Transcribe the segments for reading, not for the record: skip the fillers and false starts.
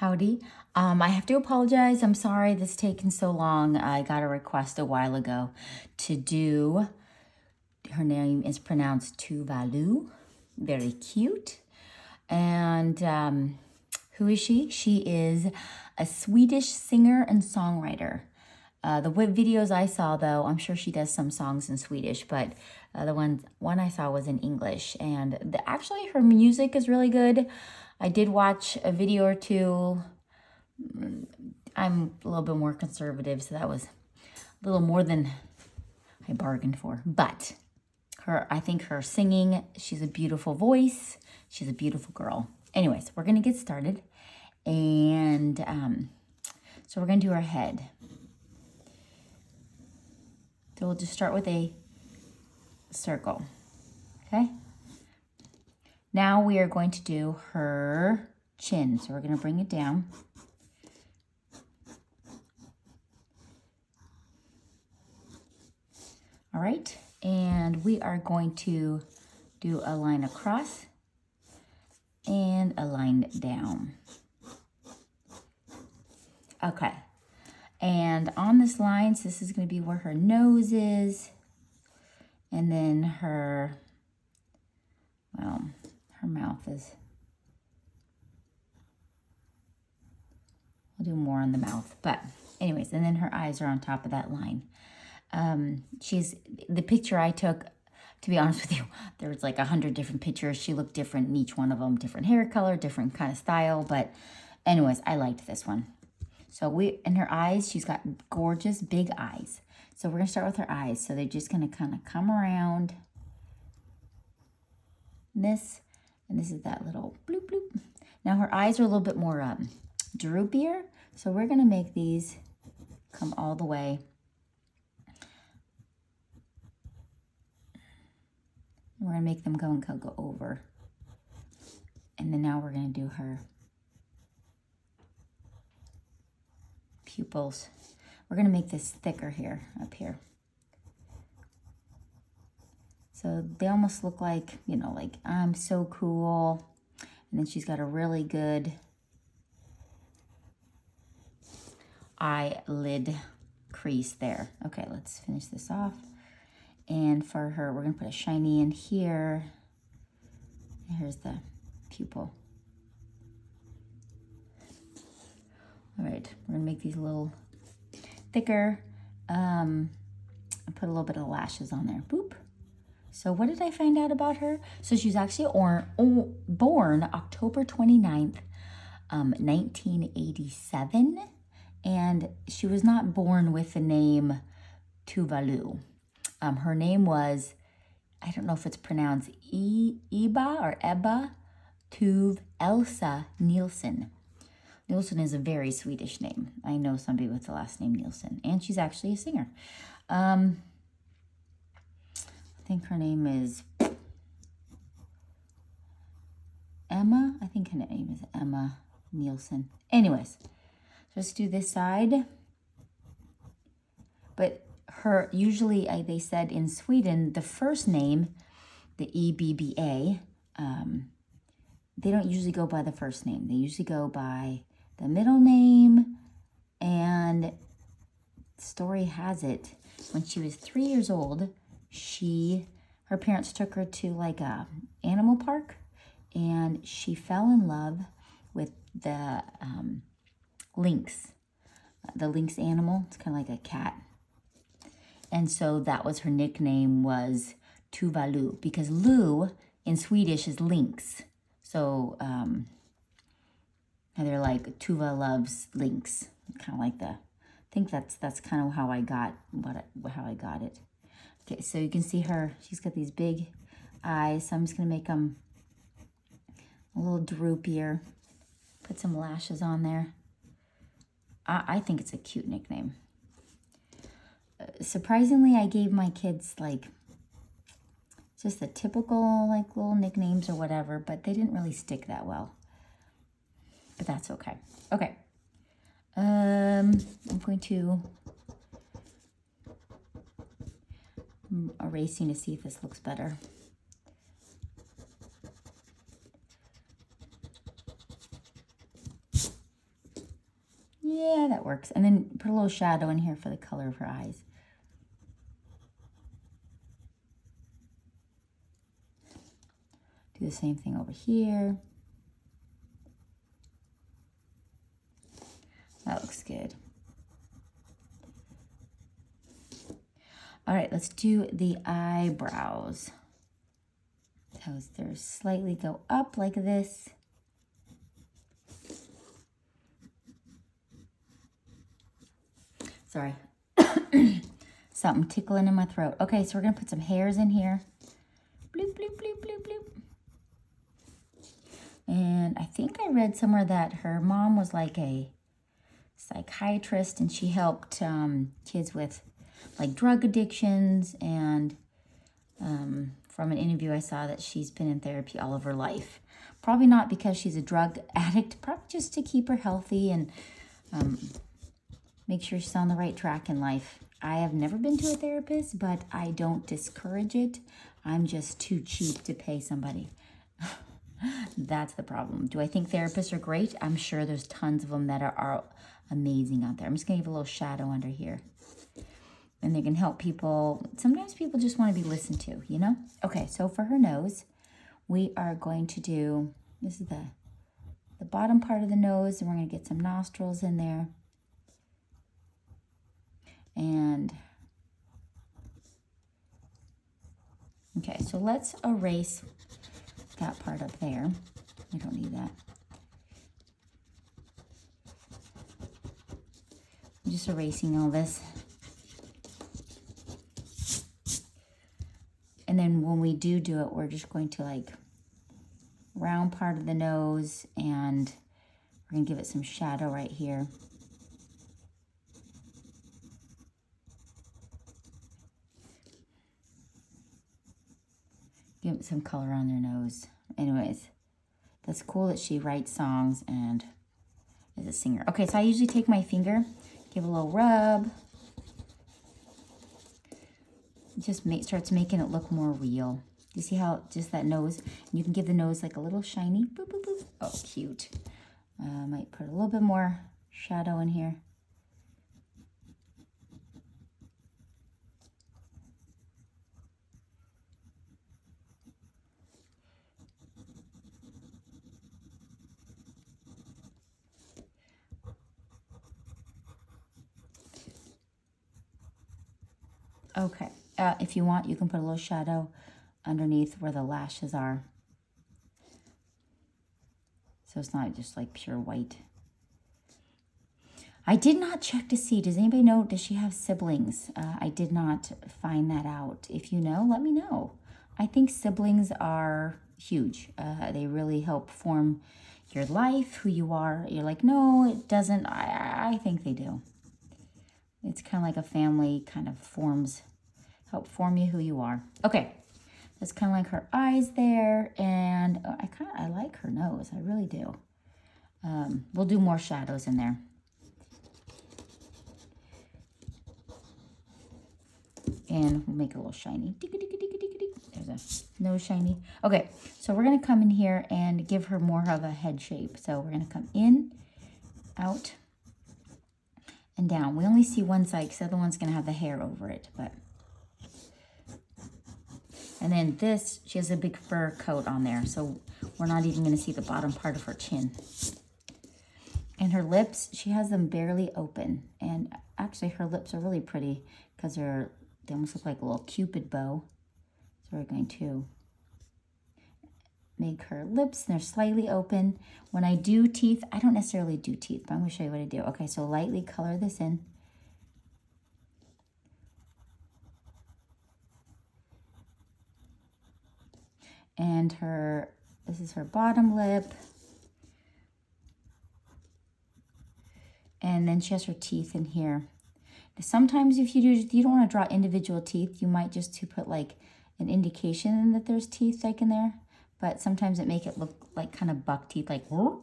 Howdy. I have to apologize. I'm sorry this taken so long. I got a request a while ago to do, her name is pronounced Tove Lo. Very cute. And who is she? She is a Swedish singer and songwriter. The videos I saw, though, I'm sure she does some songs in Swedish, but the one I saw was in English. And actually, her music is really good. I did watch a video or two. I'm a little bit more conservative, so that was a little more than I bargained for. But I think her singing, she's a beautiful voice. She's a beautiful girl. Anyways, we're going to get started. And so we're going to do her head. So we'll just start with a circle, okay? Now we are going to do her chin. So we're going to bring it down. All right, and we are going to do a line across and a line down. Okay, and on this line, so this is going to be where her nose is, and then her mouth is. I'll do more on the mouth, but anyways, and then her eyes are on top of that line. The picture I took, to be honest with you, there was like 100 different pictures. She looked different in each one of them, different hair color, different kind of style. But anyways, I liked this one. So in her eyes, she's got gorgeous big eyes. So we're going to start with her eyes. So they're just going to kind of come around this, and this is that little bloop, bloop. Now her eyes are a little bit more droopier. So we're going to make these come all the way. We're going to make them go over. And then now we're going to do her pupils. We're going to make this thicker here, up here. So they almost look like, like I'm so cool. And then she's got a really good eyelid crease there. Okay, let's finish this off. And for her, we're going to put a shiny in here. Here's the pupil. All right, we're going to make these a little thicker. And put a little bit of lashes on there. Boop. So what did I find out about her? So she's actually born October 29th, 1987. And she was not born with the name Tove Lo. Her name was, I don't know if it's pronounced Eba or Ebba Tuve Elsa Nielsen. Nielsen is a very Swedish name. I know somebody with the last name Nielsen, and she's actually a singer. I think her name is Emma. I think her name is Emma Nielsen. Anyways, let's do this side. But usually they said in Sweden, the first name, the EBBA, they don't usually go by the first name. They usually go by the middle name. And story has it, when she was 3 years old, her parents took her to like a animal park, and she fell in love with the lynx. The lynx animal. It's kind of like a cat. And so that was her nickname, was Tove Lo, because Lo in Swedish is lynx. So they're like Tove loves lynx, kind of like I think that's kind of how I got it. Okay, so you can see her. She's got these big eyes. So I'm just gonna make them a little droopier. Put some lashes on there. I think it's a cute nickname. Surprisingly, I gave my kids just the typical little nicknames or whatever, but they didn't really stick that well. But that's okay. Okay. I'm going to erasing to see if this looks better. Yeah, that works. And then put a little shadow in here for the color of her eyes. Do the same thing over here. That looks good. All right, let's do the eyebrows. Those there slightly go up like this. Sorry. Something tickling in my throat. Okay, so we're gonna put some hairs in here. Bloop, bloop, bloop, bloop, bloop. And I think I read somewhere that her mom was like a psychiatrist and she helped kids with like drug addictions, and from an interview I saw that she's been in therapy all of her life. Probably not because she's a drug addict, probably just to keep her healthy and make sure she's on the right track in life. I have never been to a therapist, but I don't discourage it. I'm just too cheap to pay somebody. That's the problem. Do I think therapists are great? I'm sure there's tons of them that are amazing out there. I'm just going to give a little shadow under here. And they can help people. Sometimes people just want to be listened to, you know? Okay, so for her nose, we are going to do, this is the bottom part of the nose, and we're going to get some nostrils in there. And, okay, so let's erase that part up there. We don't need that. I'm just erasing all this. And then when we do it, we're just going to like round part of the nose, and we're going to give it some shadow right here. Give it some color on their nose. Anyways, that's cool that she writes songs and is a singer. Okay, so I usually take my finger, give a little rub. Just starts making it look more real. You see how just that nose, and you can give the nose like a little shiny, boop, boop, boop. Oh, cute. Might put a little bit more shadow in here. Okay, if you want, you can put a little shadow underneath where the lashes are. So it's not just like pure white. I did not check to see, does anybody know, does she have siblings? I did not find that out. If you know, let me know. I think siblings are huge. They really help form your life, who you are. You're like, no, it doesn't. I think they do. It's kind of like a family kind of help form you who you are. Okay, that's kind of like her eyes there, and I like her nose. I really do. We'll do more shadows in there. And we'll make it a little shiny. There's a nose shiny. Okay, so we're going to come in here and give her more of a head shape. So we're going to come in, out, and down. We only see one side because the other one's going to have the hair over it. And then this, she has a big fur coat on there, so we're not even going to see the bottom part of her chin. And her lips, she has them barely open. And actually her lips are really pretty because they almost look like a little cupid bow. So we're going to make her lips, and they're slightly open. When I do teeth, I don't necessarily do teeth, but I'm going to show you what I do. Okay, so lightly color this in. And this is her bottom lip. And then she has her teeth in here. Sometimes if you don't want to draw individual teeth, you might just put like an indication that there's teeth like in there. But sometimes it make it look like kind of buck teeth, like, whoop.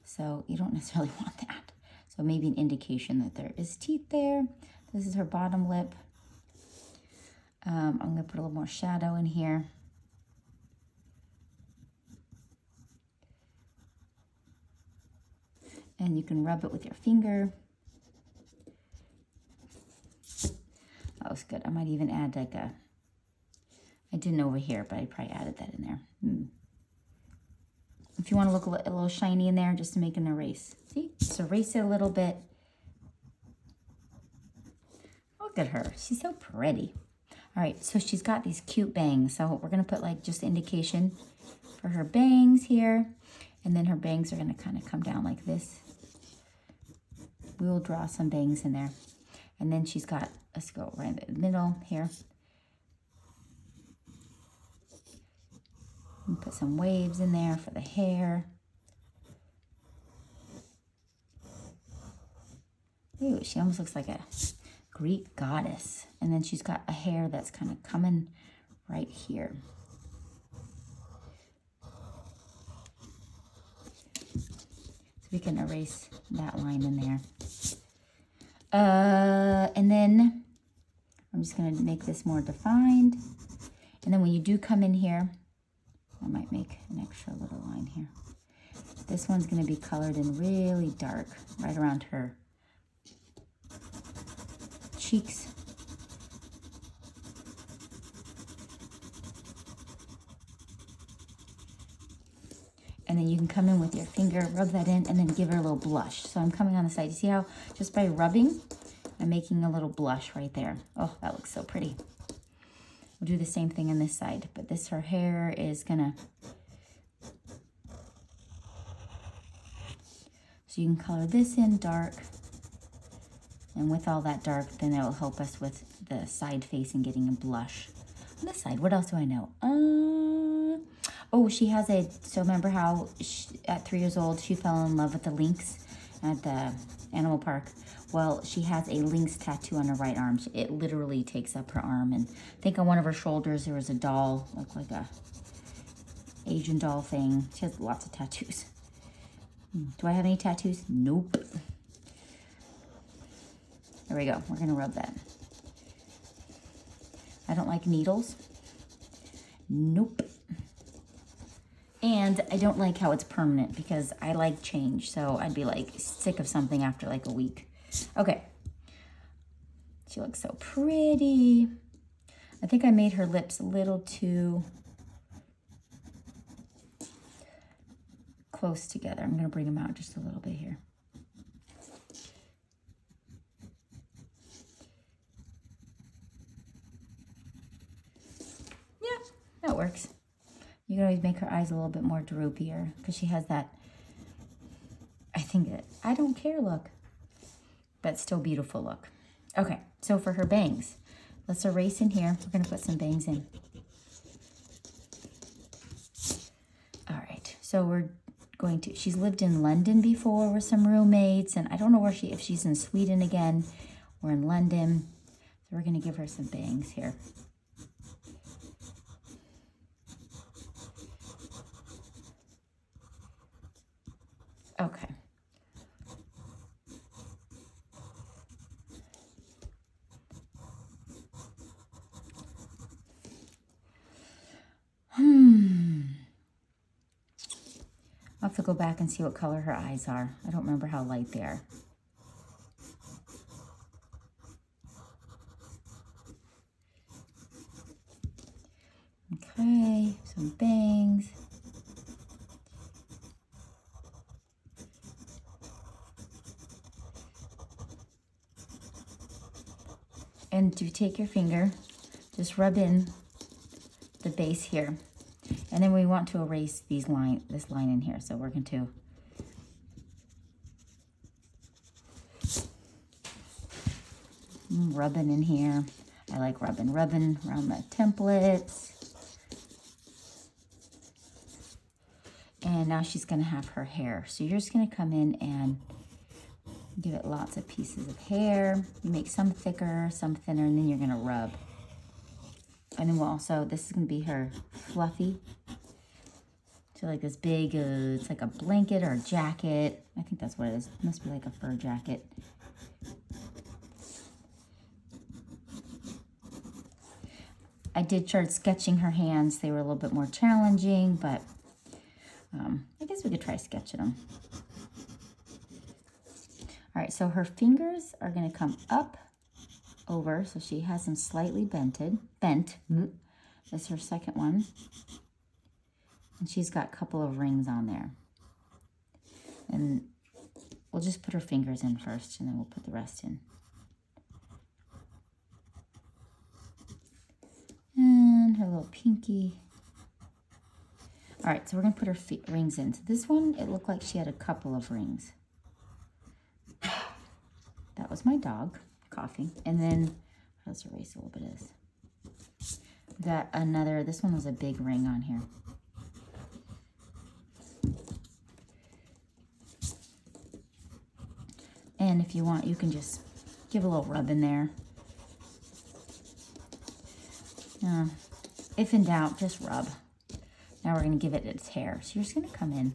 So you don't necessarily want that. So maybe an indication that there is teeth there. This is her bottom lip. I'm going to put a little more shadow in here. And you can rub it with your finger. that looks good. I might even add like I didn't over here, but I probably added that in there. If you want to look a little shiny in there, just to make an erase. See? Just erase it a little bit. Look at her. She's so pretty. All right, so she's got these cute bangs. So we're going to put like just indication for her bangs here. And then her bangs are going to kind of come down like this. We will draw some bangs in there. And then she's got, let's go right in the middle here. And put some waves in there for the hair. Ooh, she almost looks like a Greek goddess. And then she's got a hair that's kind of coming right here. So we can erase that line in there. And then I'm just going to make this more defined. And then when you do come in here, I might make an extra little line here. This one's going to be colored in really dark, right around her cheeks. And then you can come in with your finger, rub that in, and then give her a little blush. So I'm coming on the side. You see how just by rubbing, I'm making a little blush right there. Oh, that looks so pretty. We'll do the same thing on this side, but this, her hair is gonna, so you can color this in dark, and with all that dark, then it will help us with the side face and getting a blush. On this side, what else do I know? Oh, she has so remember how at 3 years old, she fell in love with the lynx at the animal park? Well, she has a lynx tattoo on her right arm. It literally takes up her arm. And I think on one of her shoulders, there was a doll, looked like a Asian doll thing. She has lots of tattoos. Do I have any tattoos? Nope. There we go. We're going to rub that. I don't like needles. Nope. And I don't like how it's permanent because I like change. So I'd be like sick of something after like a week. Okay. She looks so pretty. I think I made her lips a little too close together. I'm going to bring them out just a little bit here. Yeah, that works. You can always make her eyes a little bit more droopier because she has that, I think, I don't care look, but still beautiful look. Okay, so for her bangs, let's erase in here. We're going to put some bangs in. All right, so we're going to, she's lived in London before with some roommates, and I don't know where if she's in Sweden again or in London. So we're going to give her some bangs here. Okay. I'll have to go back and see what color her eyes are. I don't remember how light they are. Okay, some bangs. And to take your finger, just rub in the base here. And then we want to erase this line in here. So we're going to rubbing in here. I like rubbing around the templates. And now she's going to have her hair. So you're just going to come in and give it lots of pieces of hair. You make some thicker, some thinner, and then you're going to rub. And then we'll also, this is going to be her fluffy. So like this big, it's like a blanket or a jacket. I think that's what it is. It must be like a fur jacket. I did start sketching her hands. They were a little bit more challenging, but I guess we could try sketching them. All right, so her fingers are going to come up over, so she has them slightly bent. That's her second one. And she's got a couple of rings on there. And we'll just put her fingers in first, and then we'll put the rest in. And her little pinky. All right, so we're going to put her rings in. So this one, it looked like she had a couple of rings. That was my dog coughing. And then, let's erase a little bit of this. Got another, this one was a big ring on here. And if you want, you can just give a little rub in there. If in doubt, just rub. Now we're going to give it its hair. So you're just going to come in.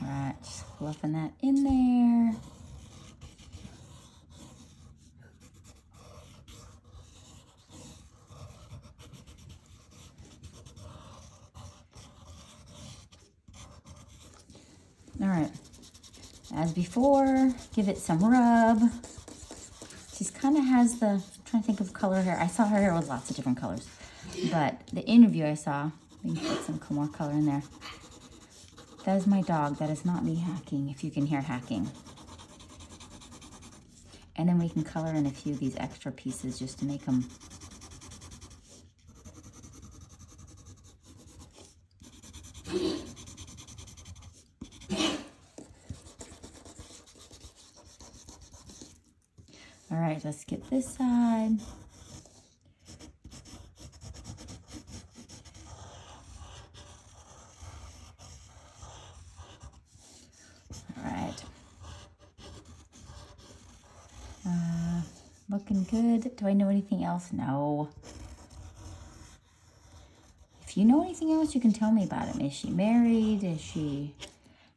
All right, just fluffing that in there. All right, as before, give it some rub. She's kind of has the, I'm trying to think of color hair. I saw her hair with lots of different colors, but the interview I saw, maybe put some more color in there. That is my dog. That is not me hacking, if you can hear hacking. And then we can color in a few of these extra pieces just to make them. All right, let's get this side. All right. Looking good. Do I know anything else? No. If you know anything else, you can tell me about him. Is she married? Is she...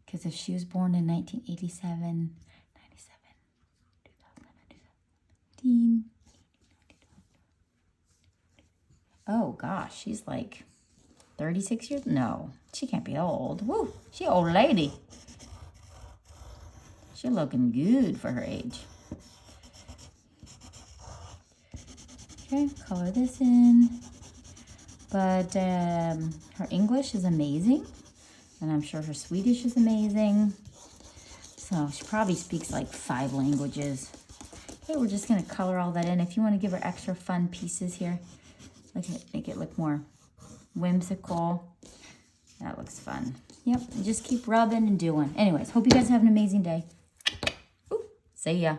Because if she was born in 1987, 97, 2011, 2013. Oh, gosh. She's like 36 years? No. She can't be old. Woo. She an old lady. She's looking good for her age. Okay, color this in. But her English is amazing. And I'm sure her Swedish is amazing. So she probably speaks like 5 languages. Okay, we're just going to color all that in. If you want to give her extra fun pieces here, make it look more whimsical. That looks fun. Yep, just keep rubbing and doing. Anyways, hope you guys have an amazing day. Ooh, see ya.